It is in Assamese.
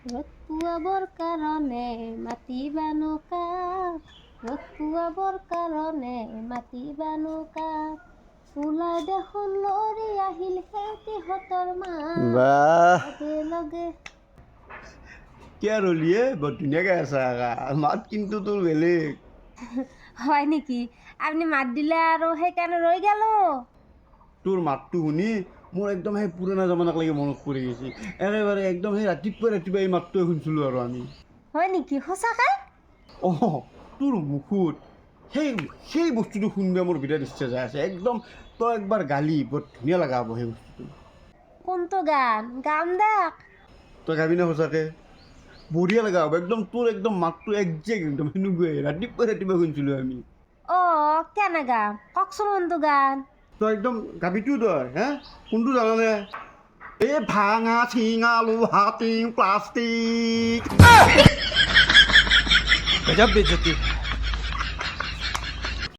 ৰ'দ পোৱাবৰ কাৰণে মাতিবানো কাক, ৰ'দ পোৱাবৰ কাৰণে মাতিবানো কাক, ওলাই দেখোন লৰি আহিল খেতিহঁতৰ মাক বাহ লগে লগে। কি আৰু লিয়ে বৰ ধুনীয়াকৈ আছা মাত কিন্তু তোৰ বেলেগ হয় নেকি? আপুনি মাত দিলে আৰু সেইকাৰণে ৰৈ গেলো। তোৰ মাতটো শুনি মোৰ একদম সেই পুৰণা জামানাক লাগি মনত পৰি গৈছে একেবাৰে একদম সেই ৰাতিপুৱা এই মাতটোৱে শুনিছিলোঁ আৰু আমি হয় নেকি? সঁচাকৈ? অঁ তোৰ মুখত সেই সেই বস্তুটো শুনিব মোৰ বিৰাট ইচ্ছা যায় আছে একদম তই একবাৰ গালি বৰ ধুনীয়া লগা হ'ব সেই বস্তুটো কোনটো গান? গাম দেক। তই গাবি না সঁচাকৈ বঢ়িয়া লগা হ'ব একদম তোৰ একদম মাতটো একজেক্ট একদম সেনেকুৱাই ৰাতিপুৱা শুনিছিলোঁ আমি অঁ কেনে গাম কওকচোন কোনটো গান? তই একদম গাবিটো তই হে কোনটো জানানে এই ভাঙা চিঙা লোহা টিং প্লাষ্টিক गजब बेइज्जती